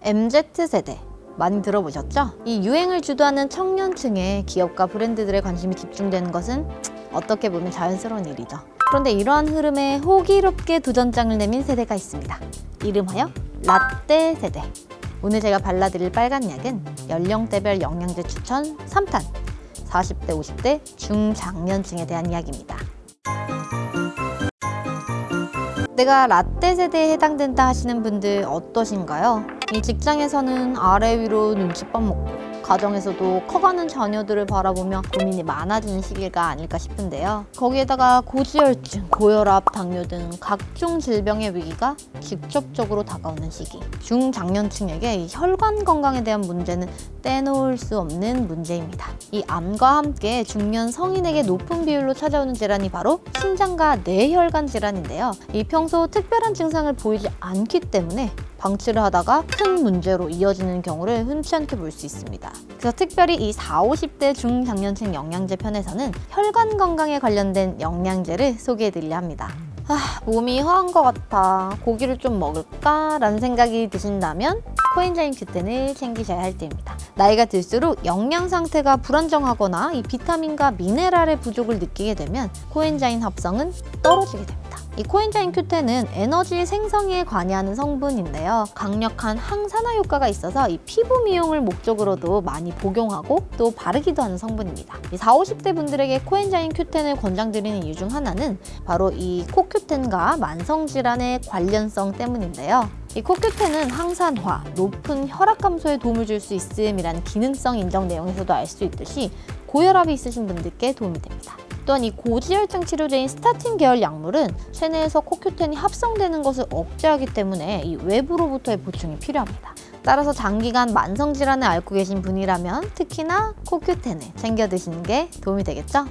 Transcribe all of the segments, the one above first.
MZ세대 많이 들어보셨죠? 이 유행을 주도하는 청년층의 기업과 브랜드들의 관심이 집중되는 것은 어떻게 보면 자연스러운 일이죠. 그런데 이러한 흐름에 호기롭게 도전장을 내민 세대가 있습니다. 이름하여 라떼 세대. 오늘 제가 발라드릴 빨간 약은 연령대별 영양제 추천 3탄 40대, 50대 중장년층에 대한 이야기입니다. 내가 라떼 세대에 해당된다 하시는 분들 어떠신가요? 이 직장에서는 아래 위로 눈칫밥 먹고 가정에서도 커가는 자녀들을 바라보며 고민이 많아지는 시기가 아닐까 싶은데요. 거기에다가 고지혈증, 고혈압, 당뇨 등 각종 질병의 위기가 직접적으로 다가오는 시기. 중장년층에게 이 혈관 건강에 대한 문제는 떼놓을 수 없는 문제입니다. 이 암과 함께 중년 성인에게 높은 비율로 찾아오는 질환이 바로 심장과 뇌혈관 질환인데요. 이 평소 특별한 증상을 보이지 않기 때문에 방치를 하다가 큰 문제로 이어지는 경우를 흔치 않게 볼 수 있습니다. 그래서 특별히 이 40, 50대 중장년층 영양제 편에서는 혈관 건강에 관련된 영양제를 소개해드리려 합니다. 몸이 허한 것 같아, 고기를 좀 먹을까? 라는 생각이 드신다면 코엔자임 Q10을 챙기셔야 할 때입니다. 나이가 들수록 영양 상태가 불안정하거나 이 비타민과 미네랄의 부족을 느끼게 되면 코엔자임 합성은 떨어지게 됩니다. 이 코엔자임 Q10은 에너지 생성에 관여하는 성분인데요. 강력한 항산화 효과가 있어서 이 피부 미용을 목적으로도 많이 복용하고 또 바르기도 하는 성분입니다. 이 40, 50대 분들에게 코엔자임 Q10을 권장드리는 이유 중 하나는 바로 이 코큐텐과 만성질환의 관련성 때문인데요. 이 코큐텐은 항산화, 높은 혈압 감소에 도움을 줄 수 있음이라는 기능성 인정 내용에서도 알 수 있듯이 고혈압이 있으신 분들께 도움이 됩니다. 또한 이 고지혈증 치료제인 스타틴 계열 약물은 체내에서 코큐텐이 합성되는 것을 억제하기 때문에 이 외부로부터의 보충이 필요합니다. 따라서 장기간 만성질환을 앓고 계신 분이라면 특히나 코큐텐을 챙겨 드시는 게 도움이 되겠죠?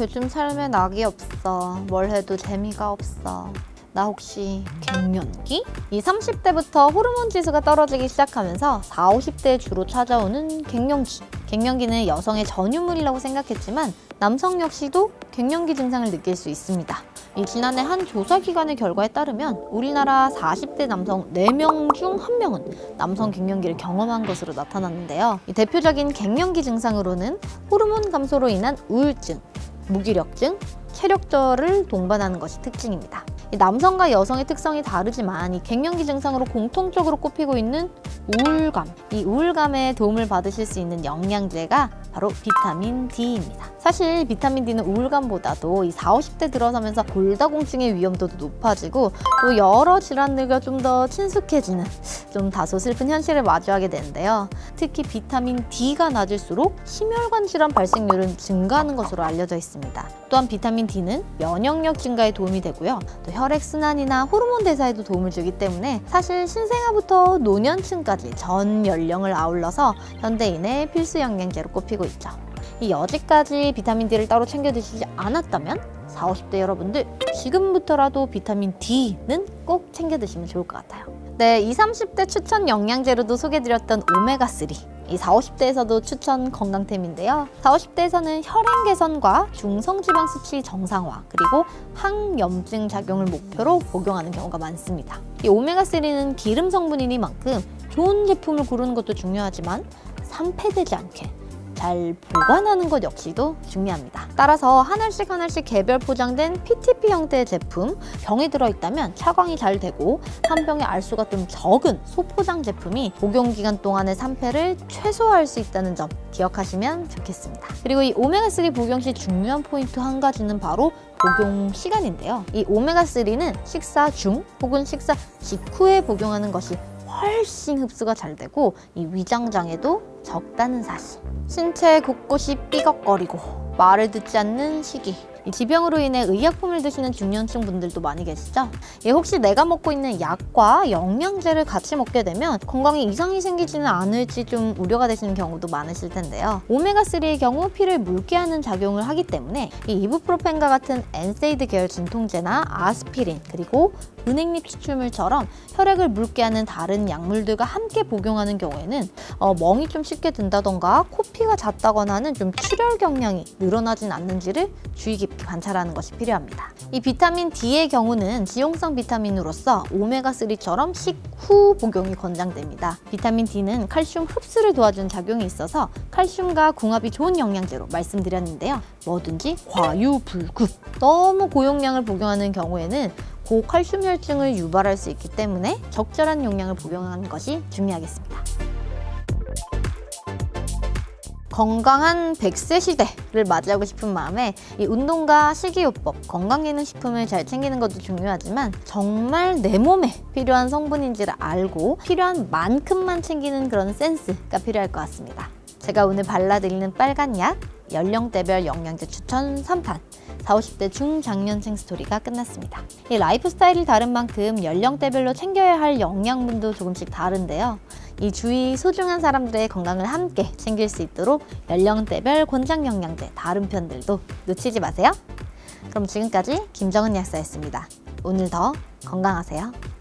요즘 삶에 낙이 없어. 뭘 해도 재미가 없어. 나 혹시 갱년기? 이 30대부터 호르몬 지수가 떨어지기 시작하면서 40, 50대에 주로 찾아오는 갱년기. 갱년기는 여성의 전유물이라고 생각했지만 남성 역시도 갱년기 증상을 느낄 수 있습니다. 이 지난해 한 조사기관의 결과에 따르면 우리나라 40대 남성 4명 중 1명은 남성 갱년기를 경험한 것으로 나타났는데요. 이 대표적인 갱년기 증상으로는 호르몬 감소로 인한 우울증, 무기력증, 체력저하를 동반하는 것이 특징입니다. 이 남성과 여성의 특성이 다르지만 이 갱년기 증상으로 공통적으로 꼽히고 있는 우울감, 이 우울감에 도움을 받으실 수 있는 영양제가 바로 비타민 D입니다. 사실 비타민 D는 우울감보다도 이 40, 50대 들어서면서 골다공증의 위험도도 높아지고 또 여러 질환들과 좀 더 친숙해지는 좀 다소 슬픈 현실을 마주하게 되는데요. 특히 비타민 D가 낮을수록 심혈관 질환 발생률은 증가하는 것으로 알려져 있습니다. 또한 비타민 D는 면역력 증가에 도움이 되고요. 또 혈액순환이나 호르몬 대사에도 도움을 주기 때문에 사실 신생아부터 노년층까지 전 연령을 아울러서 현대인의 필수 영양제로 꼽히고 있죠. 이 여지까지 비타민 D를 따로 챙겨 드시지 않았다면 40, 50대 여러분들 지금부터라도 비타민 D는 꼭 챙겨 드시면 좋을 것 같아요. 네, 20, 30대 추천 영양제로도 소개드렸던 오메가3 이 40, 50대에서도 추천 건강템인데요. 40, 50대에서는 혈행 개선과 중성지방 수치 정상화 그리고 항염증 작용을 목표로 복용하는 경우가 많습니다. 이 오메가3는 기름 성분이니만큼 좋은 제품을 고르는 것도 중요하지만 산패되지 않게 잘 보관하는 것 역시도 중요합니다. 따라서 하나씩 개별 포장된 PTP 형태의 제품, 병에 들어있다면 차광이 잘 되고 한 병의 알수가 좀 적은 소포장 제품이 복용기간 동안의 산패를 최소화할 수 있다는 점 기억하시면 좋겠습니다. 그리고 이 오메가3 복용 시 중요한 포인트 한 가지는 바로 복용 시간인데요. 이 오메가3는 식사 중 혹은 식사 직후에 복용하는 것이 훨씬 흡수가 잘 되고 이 위장장애도 적다는 사실. 신체 곳곳이 삐걱거리고 말을 듣지 않는 시기. 이 지병으로 인해 의약품을 드시는 중년층 분들도 많이 계시죠? 혹시 내가 먹고 있는 약과 영양제를 같이 먹게 되면 건강에 이상이 생기지는 않을지 좀 우려가 되시는 경우도 많으실 텐데요. 오메가3의 경우 피를 묽게 하는 작용을 하기 때문에 이 이부프로펜과 같은 엔세이드 계열 진통제나 아스피린 그리고 은행잎 추출물처럼 혈액을 묽게 하는 다른 약물들과 함께 복용하는 경우에는 멍이 좀 쉽게 든다던가 코피가 잦다거나 하는 좀 출혈 경량이 늘어나진 않는지를 주의 깊게 관찰하는 것이 필요합니다. 이 비타민 D의 경우는 지용성 비타민으로서 오메가3처럼 식후 복용이 권장됩니다. 비타민 D는 칼슘 흡수를 도와주는 작용이 있어서 칼슘과 궁합이 좋은 영양제로 말씀드렸는데요. 뭐든지 과유불급, 너무 고용량을 복용하는 경우에는 고칼슘 혈증을 유발할 수 있기 때문에 적절한 용량을 복용하는 것이 중요하겠습니다. 건강한 100세 시대를 맞이하고 싶은 마음에 이 운동과 식이요법, 건강기능식품을 잘 챙기는 것도 중요하지만 정말 내 몸에 필요한 성분인지를 알고 필요한 만큼만 챙기는 그런 센스가 필요할 것 같습니다. 제가 오늘 발라드리는 빨간 약, 연령대별 영양제 추천 3판, 40, 50대 중장년생 스토리가 끝났습니다. 이 라이프 스타일이 다른 만큼 연령대별로 챙겨야 할 영양분도 조금씩 다른데요. 이 주위 소중한 사람들의 건강을 함께 챙길 수 있도록 연령대별 권장 영양제 다른 편들도 놓치지 마세요. 그럼 지금까지 김정은 약사였습니다. 오늘 더 건강하세요.